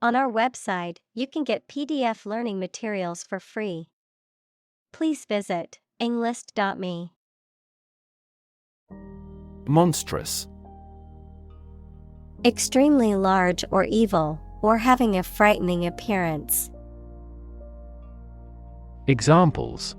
On our website, you can get PDF learning materials for free. Please visit englist.me. Monstrous. Extremely large or evil, or having a frightening appearance. Examples: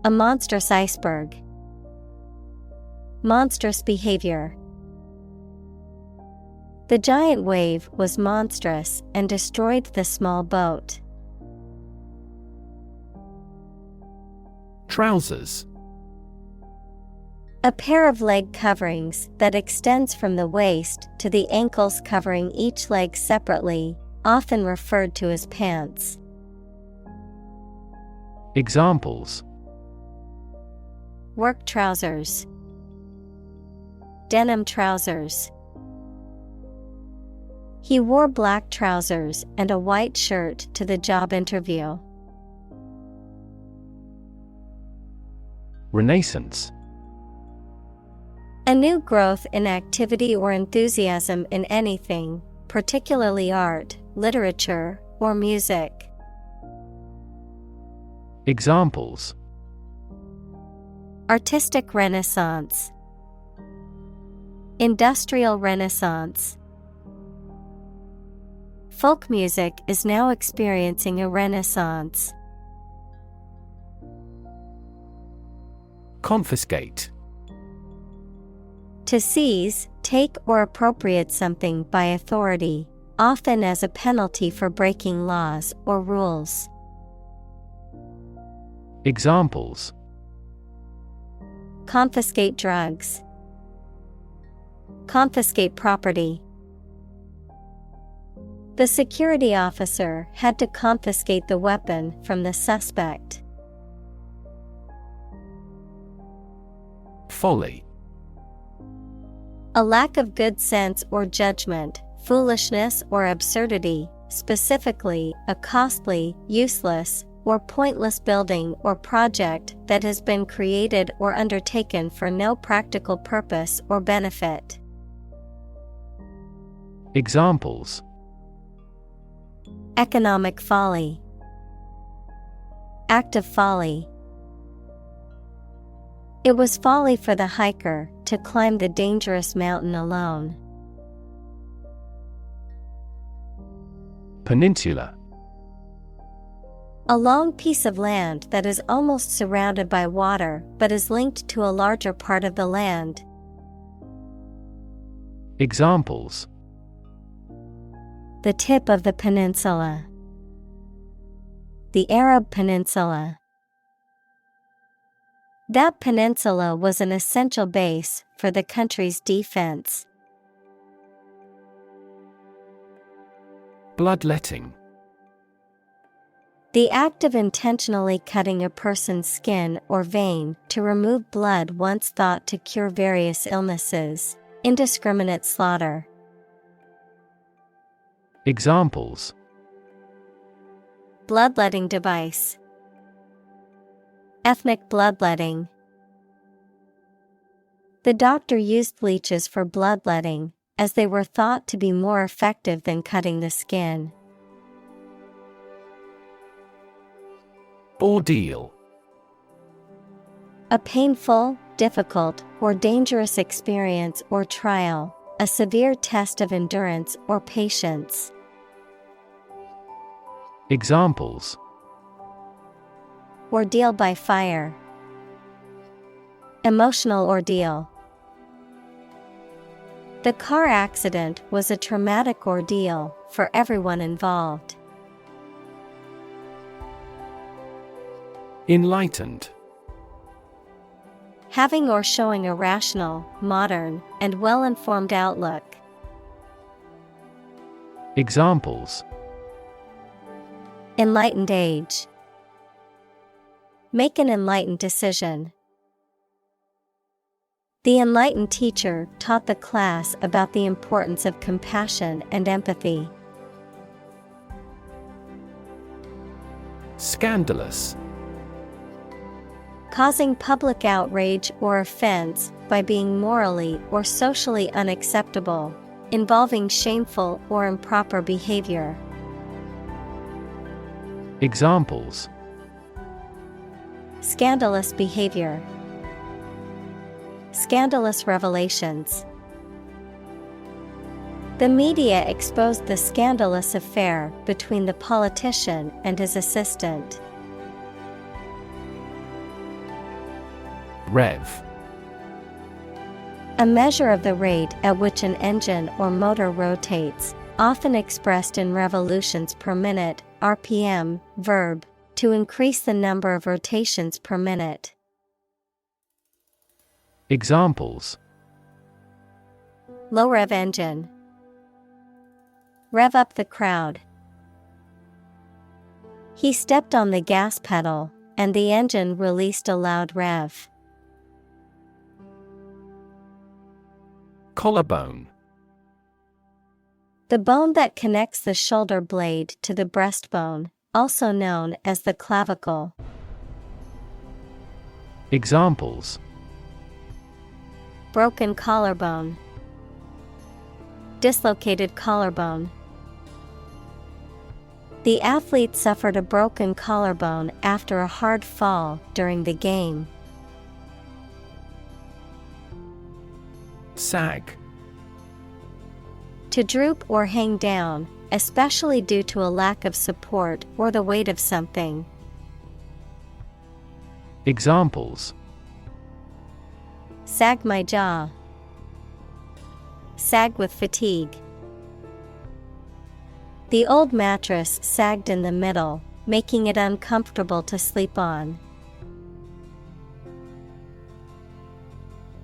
A monstrous iceberg. Monstrous behavior. The giant wave was monstrous and destroyed the small boat. Trousers. A pair of leg coverings that extends from the waist to the ankles, covering each leg separately, often referred to as pants. Examples: Work trousers. Denim trousers. He wore black trousers and a white shirt to the job interview. Renaissance. A new growth in activity or enthusiasm in anything, particularly art, literature, or music. Examples: Artistic Renaissance. Industrial Renaissance. Folk music is now experiencing a renaissance. Confiscate. To seize, take or appropriate something by authority, often as a penalty for breaking laws or rules. Examples: Confiscate drugs. Confiscate property. The security officer had to confiscate the weapon from the suspect. Folly. A lack of good sense or judgment, foolishness or absurdity, specifically a costly, useless, or pointless building or project that has been created or undertaken for no practical purpose or benefit. Examples: Economic folly. Act of folly. It was folly for the hiker to climb the dangerous mountain alone. Peninsula. A long piece of land that is almost surrounded by water but is linked to a larger part of the land. Examples: The tip of the peninsula. The Arab Peninsula. That peninsula was an essential base for the country's defense. Bloodletting. The act of intentionally cutting a person's skin or vein to remove blood once thought to cure various illnesses. Indiscriminate slaughter. Examples: Bloodletting device. Ethnic bloodletting. The doctor used bleaches for bloodletting, as they were thought to be more effective than cutting the skin. Ordeal. A painful, difficult, or dangerous experience or trial, a severe test of endurance or patience. Examples: Ordeal by fire. Emotional ordeal. The car accident was a traumatic ordeal for everyone involved. Enlightened. Having or showing a rational, modern, and well-informed outlook. Examples: Enlightened age. Make an enlightened decision. The enlightened teacher taught the class about the importance of compassion and empathy. Scandalous. Causing public outrage or offense by being morally or socially unacceptable, involving shameful or improper behavior. Examples: Scandalous behavior. Scandalous revelations. The media exposed the scandalous affair between the politician and his assistant. Rev. A measure of the rate at which an engine or motor rotates, often expressed in revolutions per minute, RPM, verb, to increase the number of rotations per minute. Examples: Low rev engine. Rev up the crowd. He stepped on the gas pedal, and the engine released a loud rev. Collarbone. The bone that connects the shoulder blade to the breastbone, also known as the clavicle. Examples: Broken collarbone. Dislocated collarbone. The athlete suffered a broken collarbone after a hard fall during the game. Sag. To droop or hang down, especially due to a lack of support or the weight of something. Examples: Sag my jaw. Sag with fatigue. The old mattress sagged in the middle, making it uncomfortable to sleep on.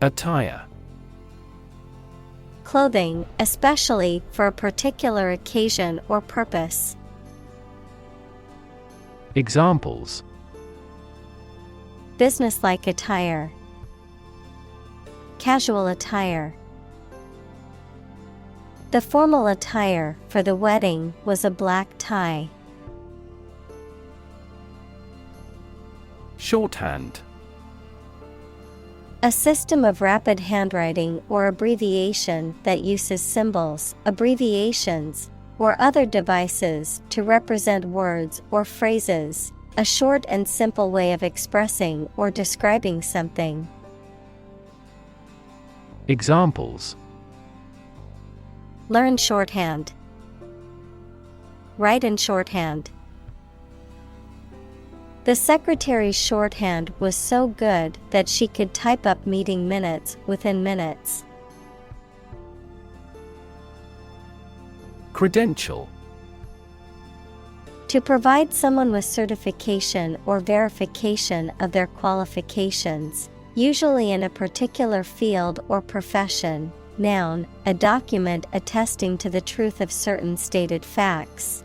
Attire. Clothing, especially for a particular occasion or purpose. Examples: Businesslike attire. Casual attire. The formal attire for the wedding was a black tie. Shorthand. A system of rapid handwriting or abbreviation that uses symbols, abbreviations, or other devices to represent words or phrases, a short and simple way of expressing or describing something. Examples: Learn shorthand. Write in shorthand. The secretary's shorthand was so good that she could type up meeting minutes within minutes. Credential. To provide someone with certification or verification of their qualifications, usually in a particular field or profession. Noun, a document attesting to the truth of certain stated facts.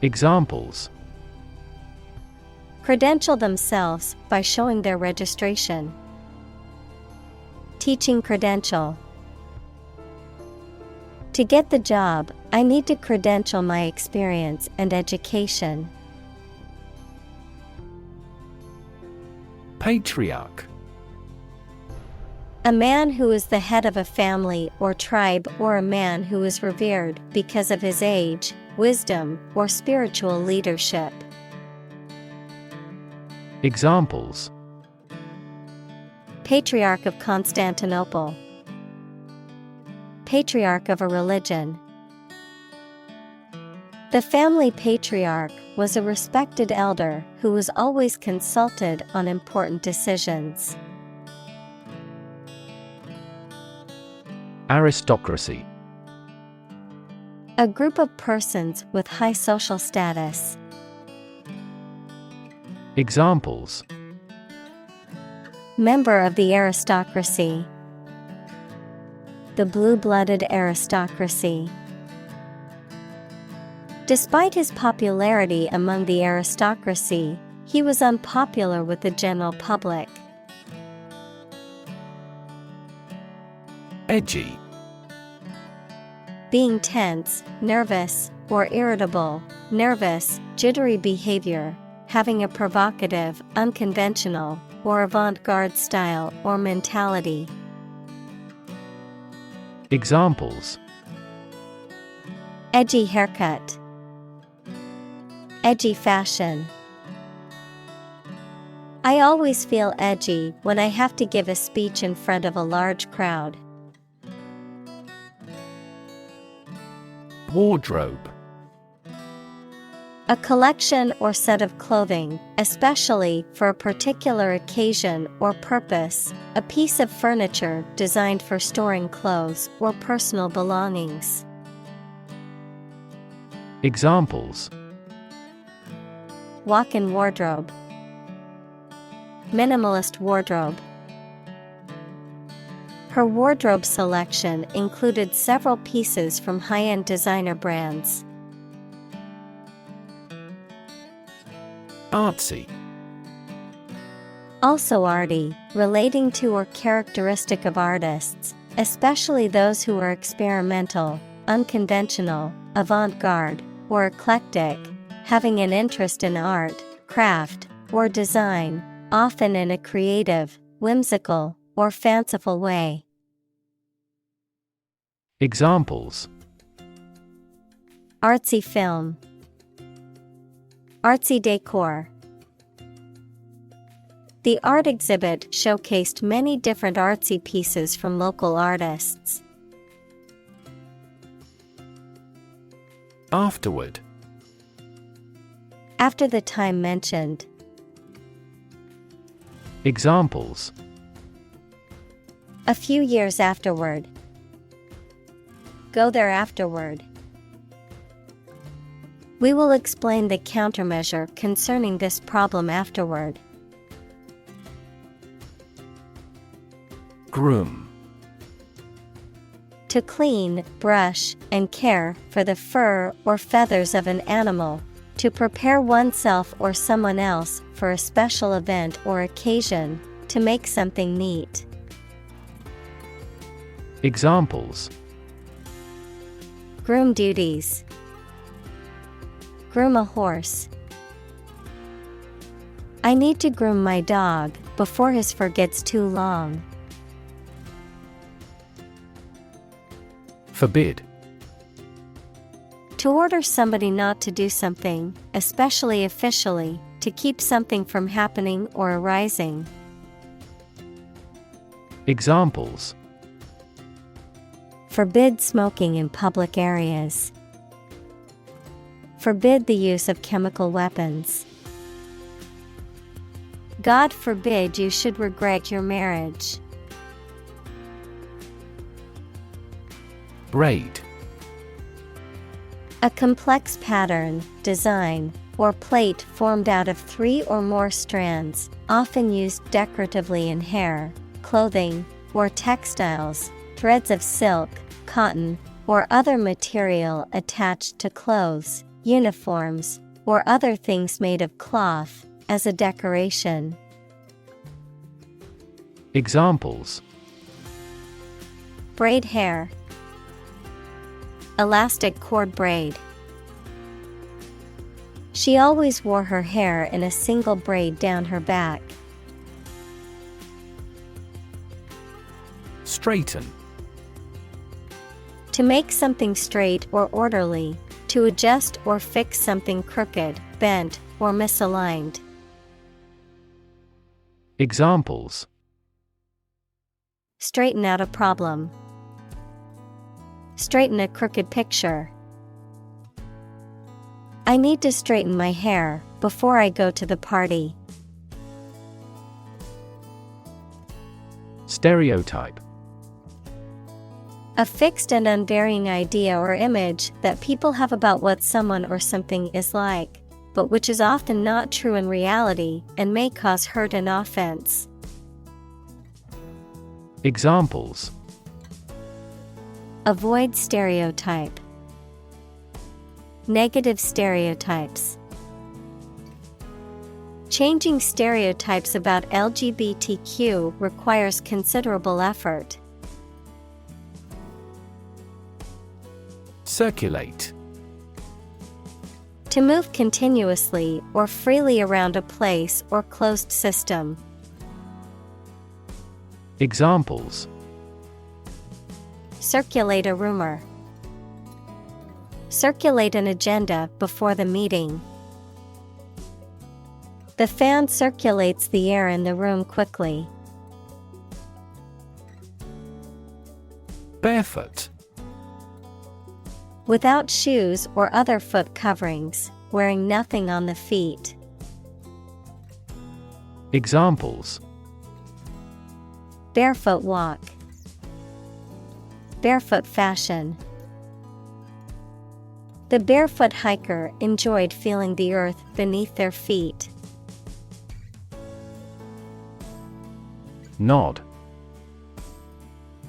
Examples: Credential themselves by showing their registration. Teaching credential. To get the job, I need to credential my experience and education. Patriarch. A man who is the head of a family or tribe, or a man who is revered because of his age, wisdom, or spiritual leadership. Examples: Patriarch of Constantinople. Patriarch of a religion. The family patriarch was a respected elder who was always consulted on important decisions. Aristocracy. A group of persons with high social status. Examples: Member of the aristocracy. The blue-blooded aristocracy. Despite his popularity among the aristocracy, he was unpopular with the general public. Edgy. Being tense, nervous, or irritable, nervous, jittery behavior, having a provocative, unconventional, or avant-garde style or mentality. Examples: edgy haircut, edgy fashion. I always feel edgy when I have to give a speech in front of a large crowd. Wardrobe. A collection or set of clothing, especially for a particular occasion or purpose, a piece of furniture designed for storing clothes or personal belongings. Examples: walk-in wardrobe, minimalist wardrobe. Her wardrobe selection included several pieces from high-end designer brands. Artsy. Also arty, relating to or characteristic of artists, especially those who are experimental, unconventional, avant-garde, or eclectic, having an interest in art, craft, or design, often in a creative, whimsical, or fanciful way. Examples: artsy film, artsy decor. The art exhibit showcased many different artsy pieces from local artists. Afterward. After the time mentioned. Examples: a few years afterward. Go there afterward. We will explain the countermeasure concerning this problem afterward. Groom. To clean, brush, and care for the fur or feathers of an animal, to prepare oneself or someone else for a special event or occasion, to make something neat. Examples: groom duties, groom a horse. I need to groom my dog before his fur gets too long. Forbid. To order somebody not to do something, especially officially, to keep something from happening or arising. Examples: forbid smoking in public areas. Forbid the use of chemical weapons. God forbid you should regret your marriage. Braid. A complex pattern, design, or plait formed out of 3 or more strands, often used decoratively in hair, clothing, or textiles, threads of silk, cotton, or other material attached to clothes, uniforms, or other things made of cloth, as a decoration. Examples: braid hair, elastic cord braid. She always wore her hair in a single braid down her back. Straighten. To make something straight or orderly, to adjust or fix something crooked, bent, or misaligned. Examples: straighten out a problem. Straighten a crooked picture. I need to straighten my hair before I go to the party. Stereotype. A fixed and unvarying idea or image that people have about what someone or something is like, but which is often not true in reality and may cause hurt and offense. Examples: avoid stereotype. Negative stereotypes. Changing stereotypes about LGBTQ requires considerable effort. Circulate. To move continuously or freely around a place or closed system. Examples: Circulate a rumor. Circulate an agenda before the meeting. The fan circulates the air in the room quickly. Barefoot. Without shoes or other foot coverings, wearing nothing on the feet. Examples: Barefoot walk. Barefoot fashion. The barefoot hiker enjoyed feeling the earth beneath their feet. Nod.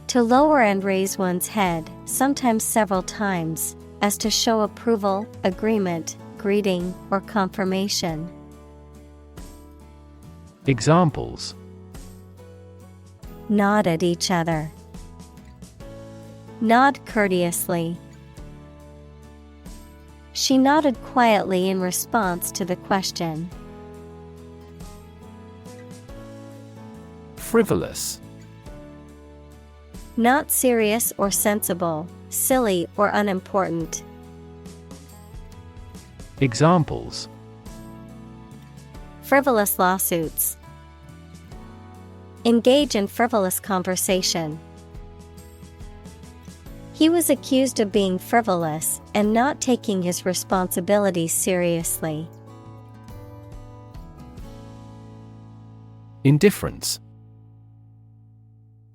To lower and raise one's head, sometimes several times, as to show approval, agreement, greeting, or confirmation. Examples: Nod at each other. Nod courteously. She nodded quietly in response to the question. Frivolous. Not serious or sensible, silly or unimportant. Examples: Frivolous lawsuits. Engage in frivolous conversation. He was accused of being frivolous and not taking his responsibilities seriously. Indifference.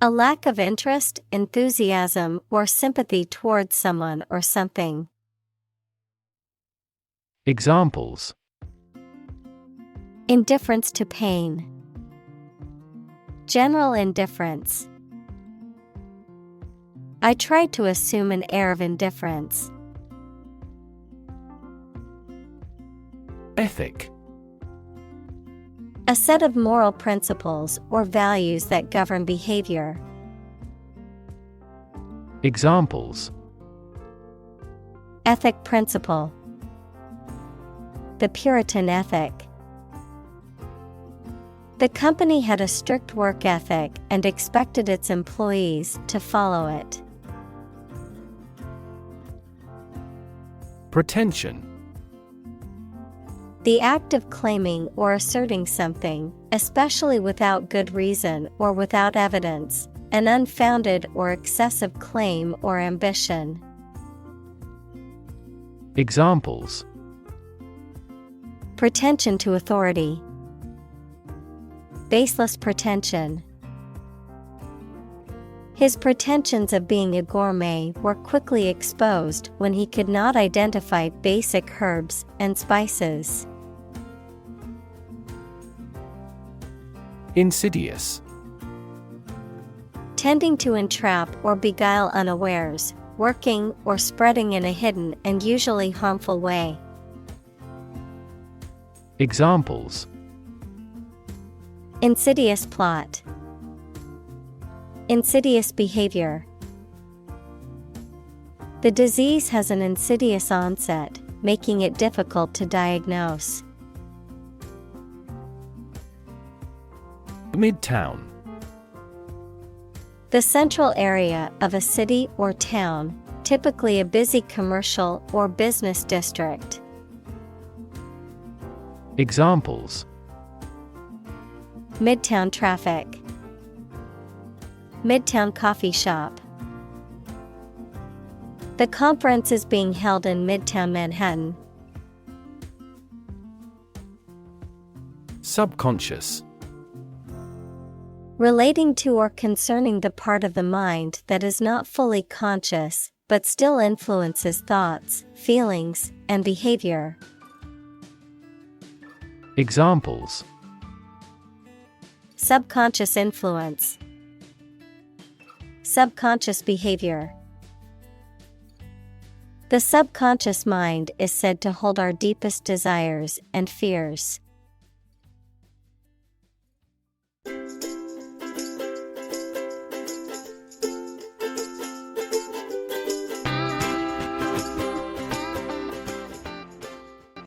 A lack of interest, enthusiasm, or sympathy towards someone or something. Examples: Indifference to pain. General indifference. I tried to assume an air of indifference. Ethic. A set of moral principles or values that govern behavior. Examples: Ethic principle. The Puritan ethic. The company had a strict work ethic and expected its employees to follow it. Pretension. The act of claiming or asserting something, especially without good reason or without evidence, an unfounded or excessive claim or ambition. Examples: Pretension to authority. Baseless pretension. His pretensions of being a gourmet were quickly exposed when he could not identify basic herbs and spices. Insidious. Tending to entrap or beguile unawares, working or spreading in a hidden and usually harmful way. Examples: Insidious plot. Insidious behavior. The disease has an insidious onset, making it difficult to diagnose. Midtown. The central area of a city or town, typically a busy commercial or business district. Examples: Midtown traffic. Midtown coffee shop. The conference is being held in Midtown Manhattan. Subconscious. Relating to or concerning the part of the mind that is not fully conscious, but still influences thoughts, feelings, and behavior. Examples: Subconscious influence. Subconscious behavior. The subconscious mind is said to hold our deepest desires and fears.